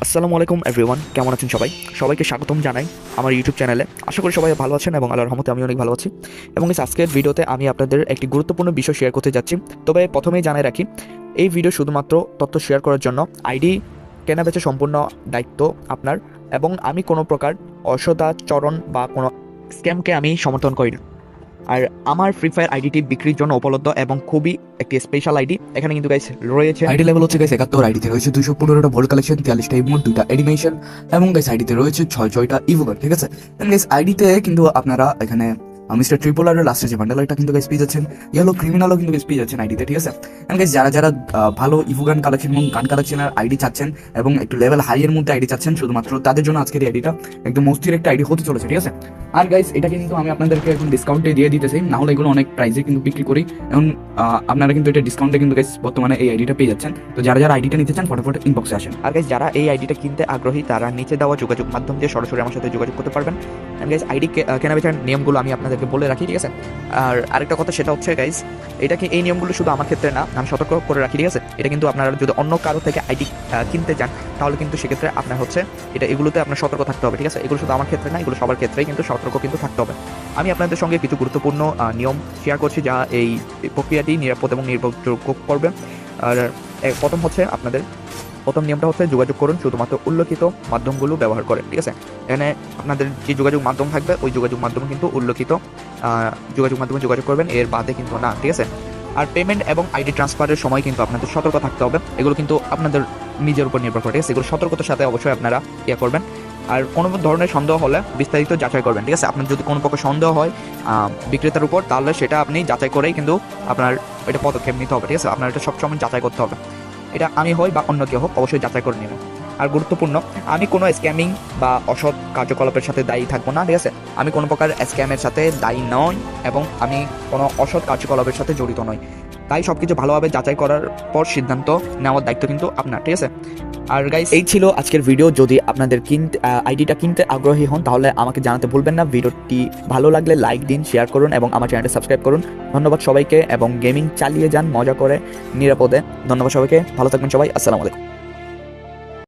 আসসালামু আলাইকুম এভরিওয়ান, কেমন আছেন সবাই? সবাইকে স্বাগতম জানাই আমার ইউটিউব চ্যানেলে। আশা করি সবাই ভালো আছেন এবং আল্লাহর রহমতে আমি অনেক ভালো আছি। এবং আজকের ভিডিওতে আমি আপনাদের একটি গুরুত্বপূর্ণ বিষয় শেয়ার করতে যাচ্ছি। তবে প্রথমেই জানাই রাখি, এই ভিডিও শুধুমাত্র তথ্য শেয়ার করার জন্য। আইডি কেনাবেচা সম্পূর্ণ দায়িত্ব আপনার, এবং আমি কোনো প্রকার অসদাচরণ বা কোনো স্ক্যামকে আমি সমর্থন করি না। আর আমার ফ্রি ফায়ার আইডিটি বিক্রির জন্য উপলব্ধ এবং খুবই একটি স্পেশাল আইডি। এখানে কিন্তু গাইস রয়েছে আইডি লেভেল হচ্ছে গাইস 71। আইডিতে রয়েছে 215টা ভোল্ট কালেকশন, 43টা ইমোট, 2টা অ্যানিমেশন এবং গাইস আইডিতে রয়েছে 6টা ইভোগার। ঠিক আছে, গাইস আইডিতে কিন্তু আপনারা এখানে মিস্টার ট্রিপল আর লাস্টের যে বান্ডেল, এটা কিন্তু গাইস পেয়ে যাচ্ছেন। ইয়েলো ক্রিমিনালও কিন্তু গাইস পেয়ে যাচ্ছেন আইডিতে। ঠিক আছে, এন্ড গাইস যারা যারা ভালো ইভোগান কালেকশন এবং গান কালেকশনের আইডি চাচ্ছেন এবং একটু লেভেল হাই এর মধ্যে আইডি চাচ্ছেন, শুধুমাত্র তাদের জন্য আজকের এই আইডিটা একদম মস্তির একটা আইডি হতে চলেছে। ঠিক আছে, আর গাইস এটা কিন্তু আমি আপনাদেরকে এখন ডিসকাউন্টে দিয়ে দিতেছি, না হলে এগুলো অনেক প্রাইসে কিন্তু বিক্রি করি। এবং আপনারা কিন্তু এটা ডিসকাউন্টে কিন্তু গাইস বর্তমানে এই আইডিটা পেয়ে যাচ্ছেন। তো যারা যারা আইডিটা নিতে চান ফটাফট ইনবক্সে আসেন। আর গাইস যারা এই আইডিটা কিনতে আগ্রহী তারা নিচে দেওয়া যোগাযোগ মাধ্যম দিয়ে সরাসরি আমার সাথে যোগাযোগ করতে পারবেন। এন্ড গাইস আইডি কেনাবেচার নিয়মগুলো আমি আপনাদেরকে বলে রাখি। ঠিক আছে, আর আরেকটা কথা সেটা হচ্ছে গাইস, এই নিয়মগুলো শুধু আমার ক্ষেত্রে না, আমি সতর্ক করে রাখি। ঠিক আছে, এটা কিন্তু আপনারা যদি অন্য কারো থেকে আইডি কিনতে যান তাহলে কিন্তু সেক্ষেত্রে আপনার হচ্ছে এগুলোতে আপনার সতর্ক থাকতে হবে। ঠিক আছে, এগুলো শুধু আমার ক্ষেত্রে না, এগুলো সবার ক্ষেত্রেই কিন্তু সতর্ক কিন্তু থাকতে হবে। আমি আপনাদের সঙ্গে কিছু গুরুত্বপূর্ণ নিয়ম শেয়ার করছি যা এই প্রক্রিয়াটি নিরাপদ এবং নির্ভরযোগ্য করবে। আর প্রথম হচ্ছে আপনাদের প্রথম নিয়মটা হচ্ছে যোগাযোগ করুন শুধুমাত্র উল্লেখিত মাধ্যমগুলো ব্যবহার করে। ঠিক আছে, এখানে আপনাদের যে যোগাযোগ মাধ্যম থাকবে ওই যোগাযোগ মাধ্যমে কিন্তু উল্লেখিত যোগাযোগ মাধ্যমে যোগাযোগ করবেন, এর বাদে কিন্তু না। ঠিক আছে, আর পেমেন্ট এবং আইডি ট্রান্সফারের সময় কিন্তু আপনাদের সতর্ক থাকতে হবে। এগুলো কিন্তু আপনাদের নিজের উপর নির্ভর করে। ঠিক আছে, এগুলো সতর্কতার সাথে অবশ্যই আপনারা করবেন। আর কোনো ধরনের সন্দেহ হলে বিস্তারিত যাচাই করবেন। ঠিক আছে, আপনার যদি কোনো প্রকার সন্দেহ হয় বিক্রেতার উপর, তাহলে সেটা আপনি যাচাই করেই কিন্তু আপনার এটা পদক্ষেপ নিতে হবে। ঠিক আছে, আপনার এটা সবসময় যাচাই করতে হবে। এটা আমি হই বা অন্য কেউ হোক, অবশ্যই যাচাই করে নেবেন। আর গুরুত্বপূর্ণ, আমি কোনো স্ক্যামিং বা অসৎ কার্যকলাপের সাথে দায়ী থাকবো না। ঠিক আছে, আমি কোনো প্রকার স্ক্যামের সাথে দায়ী নই এবং আমি কোনো অসৎ কার্যকলাপের সাথে জড়িত নই। তাই সবকিছু ভালোভাবে যাচাই করার পর সিদ্ধান্ত নেওয়ার দায়িত্ব কিন্তু আপনার। ঠিক আছে, আর গাইস এই ছিল আজকের ভিডিও। যদি আপনাদের আইডিটা কিনতে আগ্রহী হন তাহলে আমাকে জানাতে ভুলবেন না। ভিডিওটি ভালো লাগলে লাইক দিন, শেয়ার করুন এবং আমার চ্যানেলটা সাবস্ক্রাইব করুন। ধন্যবাদ সবাইকে, এবং গেমিং চালিয়ে যান মজা করে নিরাপদে। ধন্যবাদ সবাইকে, ভালো থাকবেন সবাই। আসসালামু আলাইকুম।